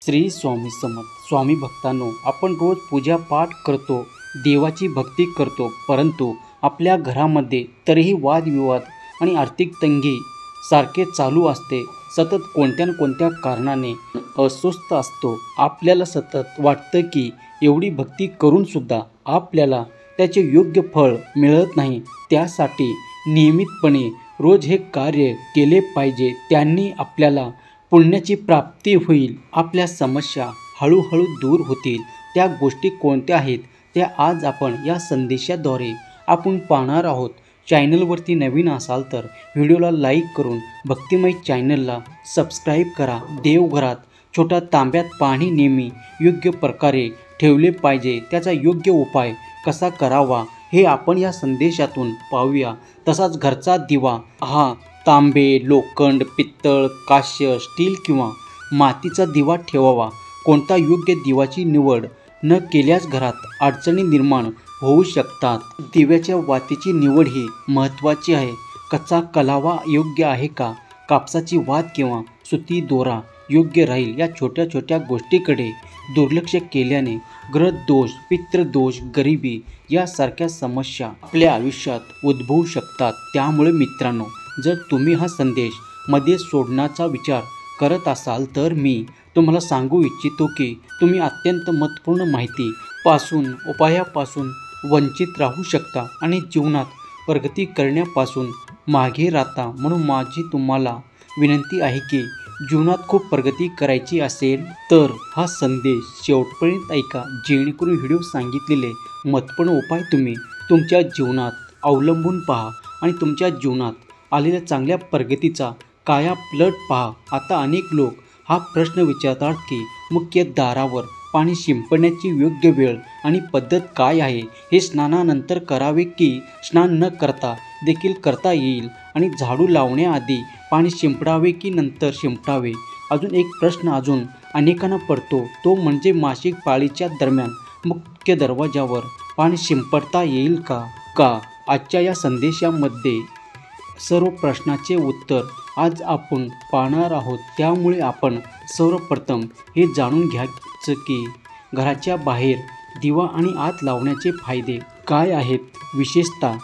श्री स्वामी समर्थ. स्वामी भक्तांनो, आपण रोज पूजा पाठ करतो, देवाची भक्ती करतो, परंतु आपल्या घरामध्ये तरीही वादविवाद आणि आर्थिक तंगी सारखे चालू असते. सतत कोणत्या ना कोणत्या कारणाने अस्वस्थ असतो. आपल्याला सतत वाटतं की एवढी भक्ती करूनसुद्धा आपल्याला त्याचे योग्य फळ मिळत नाही. त्यासाठी नियमितपणे रोज हे कार्य केले पाहिजे. त्यांनी आपल्याला पुण्याची प्राप्ती होईल. आपल्या समस्या हळूहळू दूर होतील. त्या गोष्टी कोणत्या आहेत त्या आज आपण या संदेशाद्वारे आपण पाहणार आहोत. चॅनलवरती नवीन असाल तर व्हिडिओला लाईक करून भक्तिमय चॅनलला सबस्क्राईब करा. देवघरात छोट्या तांब्यात पाणी नेहमी योग्य प्रकारे ठेवले पाहिजे. त्याचा योग्य उपाय कसा करावा हे आपण या संदेशातून पाहूया. तसाच घरचा दिवा हा तांबे, लोखंड, पित्तळ, कास्य, स्टील किंवा मातीचा दिवा ठेवावा. कोणता योग्य दिवाची निवड न केल्यास घरात अडचणी निर्माण होऊ शकतात. दिव्याच्या वातीची निवड ही महत्त्वाची आहे. कच्चा कलावा योग्य आहे का? कापसाची वात किंवा सुती दोरा योग्य राहील. या छोट्या छोट्या गोष्टीकडे दुर्लक्ष केल्याने ग्रहदोष, पितृदोष, गरिबी यासारख्या समस्या आपल्या आयुष्यात उद्भवू शकतात. त्यामुळे मित्रांनो, जर तुम्ही हा संदेश मध्ये सोडण्याचा विचार करत असाल तर मी तुम्हाला सांगू इच्छितो की तुम्ही अत्यंत महत्त्वपूर्ण माहितीपासून, उपायापासून वंचित राहू शकता आणि जीवनात प्रगती करण्यापासून मागे राहता. म्हणून माझी तुम्हाला विनंती आहे की जीवनात खूप प्रगती करायची असेल तर हा संदेश शेवटपर्यंत ऐका, जेणेकरून व्हिडिओ सांगितलेले महत्त्वपूर्ण उपाय तुम्ही तुमच्या जीवनात अवलंबून पहा आणि तुमच्या जीवनात आलेल्या चांगल्या प्रगतीचा कायापलट पहा. आता अनेक लोक हा प्रश्न विचारतात की मुख्य दारावर पाणी शिंपडण्याची योग्य वेळ आणि पद्धत काय आहे? हे स्नानानंतर करावे की स्नान न करता देखील करता येईल? आणि झाडू लावण्याआधी पाणी शिंपडावे की नंतर शिंपडावे? अजून एक प्रश्न अजून अनेकांना पडतो, तो म्हणजे मासिक पाळीच्या दरम्यान मुख्य दरवाजावर पाणी शिंपडता येईल का? आजच्या या संदेशामध्ये सर्व प्रश्नाचे उत्तर आज आपण पाहणार आहोत. त्यामुळे आपण सर्वप्रथम हे जाणून घ्यायचं की घराच्या बाहेर दिवा आणि आत लावण्याचे फायदे काय आहेत. विशेषतः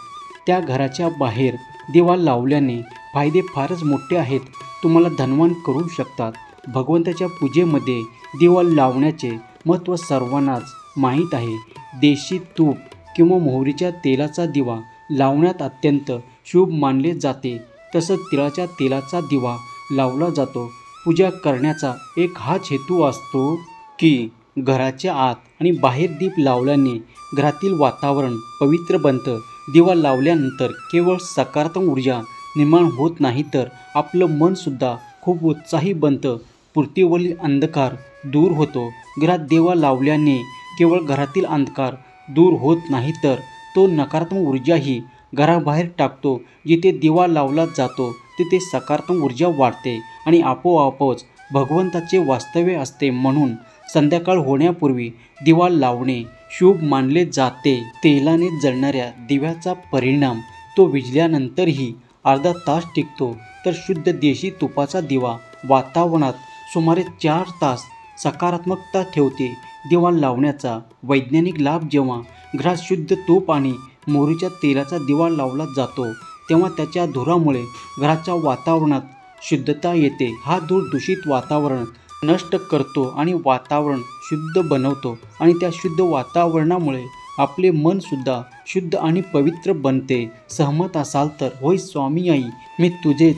त्या घराच्या बाहेर दिवा लावल्याने फायदे फारच मोठे आहेत. तुम्हाला धनवान करू शकतात. भगवंताच्या पूजेमध्ये दिवा लावण्याचे महत्त्व सर्वांनाच माहीत आहे. देशी तूप किंवा मोहरीच्या तेलाचा दिवा लावण्यात अत्यंत शुभ मानले जाते. तसंच तिळाच्या तेलाचा दिवा लावला जातो. पूजा करण्याचा एक हाच हेतू असतो की घराच्या आत आणि बाहेर दीप लावल्याने घरातील वातावरण पवित्र बनतं. दिवा लावल्यानंतर केवळ सकारात्मक ऊर्जा निर्माण होत नाही तर आपलं मनसुद्धा खूप उत्साही बनतं. पृथ्वीवरील अंधकार दूर होतो. घरात दिवा लावल्याने केवळ घरातील अंधकार दूर होत नाही तर तो नकारात्मक ऊर्जाही घराबाहेर टाकतो. जिथे दिवा लावला जातो तिथे सकारात्मक ऊर्जा वाढते आणि आपोआपच भगवंताचे वास्तव्य असते. म्हणून संध्याकाळ होण्यापूर्वी दिवा लावणे शुभ मानले जाते. तेलाने जळणाऱ्या दिव्याचा परिणाम तो विझल्यानंतरही अर्धा तास टिकतो, तर शुद्ध देशी तुपाचा दिवा वातावरणात सुमारे 4 तास सकारात्मकता ठेवते. दिवा लावण्याचा वैज्ञानिक लाभ: जेव्हा घरात शुद्ध तूप आणि मोहरीच्या तेलाचा दिवा लावला जातो तेव्हा त्याच्या धुरामुळे घराच्या वातावरणात शुद्धता येते. हा धूर दूषित वातावरण नष्ट करतो आणि वातावरण शुद्ध बनवतो आणि त्या शुद्ध वातावरणामुळे आपले मनसुद्धा शुद्ध आणि पवित्र बनते. सहमत असाल तर होय स्वामी आई, मी तुझेच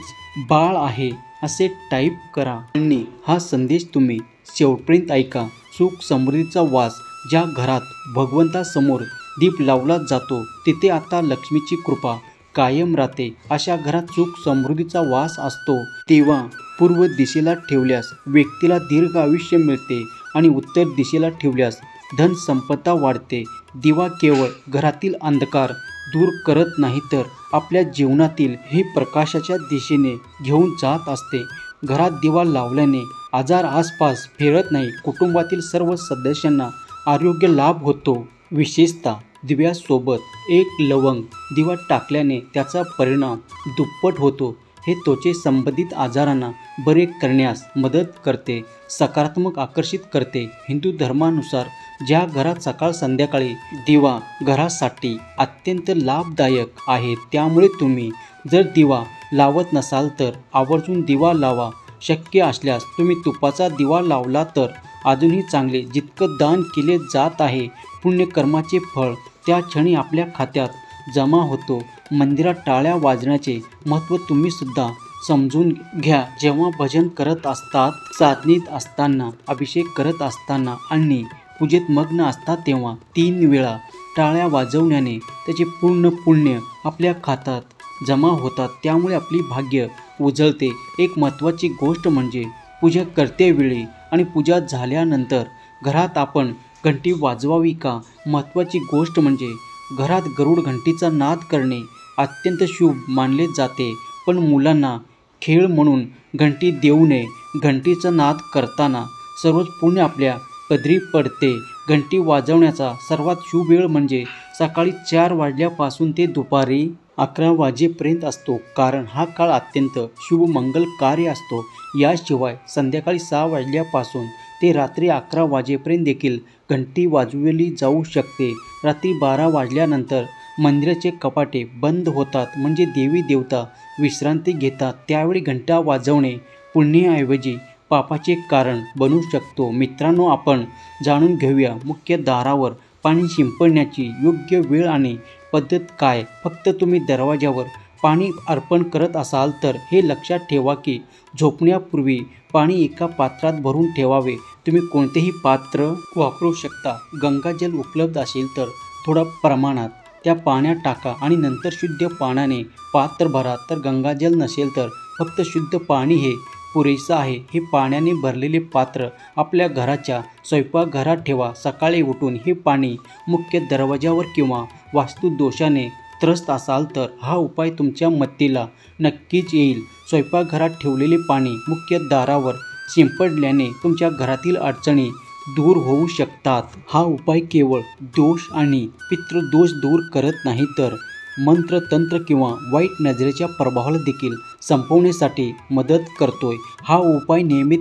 बाळ आहे असे टाईप करा आणि हा संदेश तुम्ही शेवटपर्यंत ऐका. सुख समृद्धीचा वास: ज्या घरात भगवंतासमोर दीप लावला जातो तिथे आता लक्ष्मीची कृपा कायम राहते. अशा घरात सुख समृद्धीचा वास असतो. दिवा पूर्व दिशेला ठेवल्यास व्यक्तीला दीर्घ आयुष्य मिळते आणि उत्तर दिशेला ठेवल्यास धन संपदा वाढते. दिवा केवळ घरातील अंधकार दूर करत नाही तर आपल्या जीवनातील ही प्रकाशाच्या दिशेने घेऊन जात असते. घरात दिवा लावल्याने आजार आसपास फिरत नाही. कुटुंबातील सर्व सदस्यांना आरोग्य लाभ होतो. विशेषतः दिव्यासोबत एक लवंग दिवा टाकल्याने त्याचा परिणाम दुप्पट होतो. हे त्वचे संबंधित आजारांना बरे करण्यास मदत करते, सकारात्मक आकर्षित करते. हिंदू धर्मानुसार ज्या घरात सकाळ संध्याकाळी दिवा घरासाठी अत्यंत लाभदायक आहे. त्यामुळे तुम्ही जर दिवा लावत नसाल तर आवर्जून दिवा लावा. शक्य असल्यास तुम्ही तुपाचा दिवा लावला तर अजूनही चांगले. जितकं दान केले जात आहे पुण्यकर्माचे फळ त्या क्षणी आपल्या खात्यात जमा होतो. मंदिरात टाळ्या वाजण्याचे महत्त्व तुम्ही सुद्धा समजून घ्या. जेव्हा भजन करत असतात, साधनेत असताना, अभिषेक करत असताना आणि पूजेत मग्न असतात तेव्हा 3 वेळा टाळ्या वाजवण्याने त्याचे पूर्ण पुण्य आपल्या खात्यात जमा होतात. त्यामुळे आपली भाग्य उजळते. एक महत्त्वाची गोष्ट म्हणजे पूजा करतेवेळी आणि पूजा झाल्यानंतर घरात आपण घंटी वाजवावी का? महत्त्वाची गोष्ट म्हणजे घरात गरुड घंटीचा नाद करणे अत्यंत शुभ मानले जाते. पण मुलांना खेळ म्हणून घंटी देऊ नये. घंटीचा नाद करताना सर्वच पुण्य आपल्या पदरी पडते. घंटी वाजवण्याचा सर्वात शुभ वेळ म्हणजे सकाळी 4 वाजल्यापासून ते दुपारी 11 वाजेपर्यंत असतो, कारण हा काळ अत्यंत शुभ मंगल कार्य असतो. याशिवाय संध्याकाळी 6 वाजल्यापासून ते रात्री 11 वाजेपर्यंत देखील घंटी वाजवली जाऊ शकते. रात्री 12 वाजल्यानंतर मंदिराचे कपाटे बंद होतात, म्हणजे देवी देवता विश्रांती घेतात. त्यावेळी घंटा वाजवणे पुण्याऐवजी पापाचे कारण बनू शकतो. मित्रांनो, आपण जाणून घेऊया मुख्य दारावर पाणी शिंपडण्याची योग्य वेळ आणि पद्धत काय. फक्त तुम्ही दरवाजावर पाणी अर्पण करत असाल तर हे लक्षात ठेवा की झोपण्यापूर्वी पाणी एका पात्रात भरून ठेवावे. तुम्ही कोणतेही पात्र वापरू शकता. गंगाजल उपलब्ध असेल तर थोडा प्रमाणात त्या पाण्यात टाका आणि नंतर शुद्ध पाण्याने पात्र भरा. तर गंगाजल नसेल तर फक्त शुद्ध पाणी हे पुरेसं आहे. हे पाण्याने भरलेले पात्र आपल्या घराच्या स्वयंपाकघरात ठेवा. सकाळी उठून हे पाणी मुख्य दरवाजावर किंवा वास्तुदोषाने त्रस्त असाल तर हा उपाय तुमच्या मदतीला नक्कीच येईल. स्वयंपाकघरात ठेवलेले पाणी मुख्य दारावर शिंपडल्याने तुमच्या घरातील अडचणी दूर होऊ शकतात. हा उपाय केवळ दोष आणि पितृदोष दूर करत नाही तर मंत्र, तंत्र किंवा वाईट नजरेच्या प्रभावाला देखील संपवण्यासाठी मदत करतोय. हा उपाय नियमित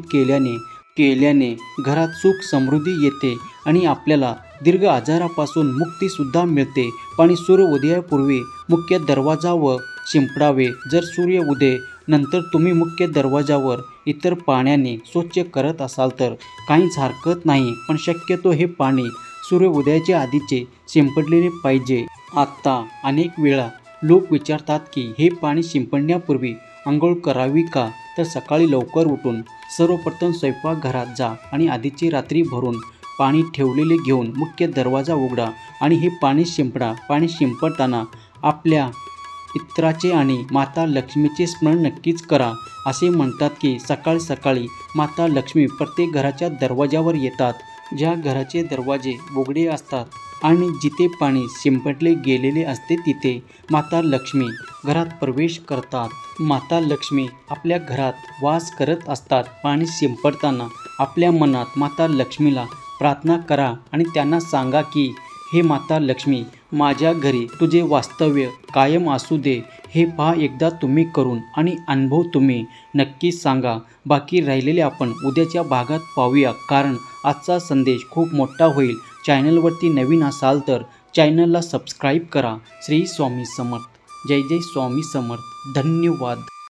केल्याने घरात सुख समृद्धी येते आणि आपल्याला दीर्घ आजारापासून मुक्तीसुद्धा मिळते. पाणी सूर्य उदयापूर्वी मुख्य दरवाजावर शिंपडावे. जर सूर्य उदय नंतर तुम्ही मुख्य दरवाजावर इतर पाण्याने स्वच्छ करत असाल तर काहीच हरकत नाही, पण शक्यतो हे पाणी सूर्य उदयाच्या आधीचे शिंपडलेले पाहिजे. आता अनेक वेळा लोक विचारतात की हे पाणी शिंपडण्यापूर्वी अंघोळ करावी का? तर सकाळी लवकर उठून सर्वप्रथम स्वयंपाकघरात जा आणि आधीची रात्री भरून पाणी ठेवलेले घेऊन मुख्य दरवाजा उघडा आणि हे पाणी शिंपडा. पाणी शिंपडताना आपल्या पित्राचे आणि माता लक्ष्मीचे स्मरण नक्कीच करा. असे म्हणतात की सकाळी सकाळी माता लक्ष्मी प्रत्येक घराच्या दरवाजावर येतात. ज्या घराचे दरवाजे उघडे असतात आणि जिथे पाणी शिंपडले गेलेले असते तिथे माता लक्ष्मी घरात प्रवेश करतात. माता लक्ष्मी आपल्या घरात वास करत असतात. पाणी शिंपडताना आपल्या मनात माता लक्ष्मीला प्रार्थना करा आणि त्यांना सांगा की हे माता लक्ष्मी, माझ्या घरी तुझे वास्तव्य कायम असू दे. हे पहा एकदा तुम्ही करून आणि अनुभव तुम्ही नक्कीच सांगा. बाकी राहिलेले आपण उद्याच्या भागात पाहूया, कारण आजचा संदेश खूप मोठा होईल. चॅनलवरती नवीन असाल तर चॅनलला सबस्क्राईब करा. श्री स्वामी समर्थ. जय जय स्वामी समर्थ. धन्यवाद.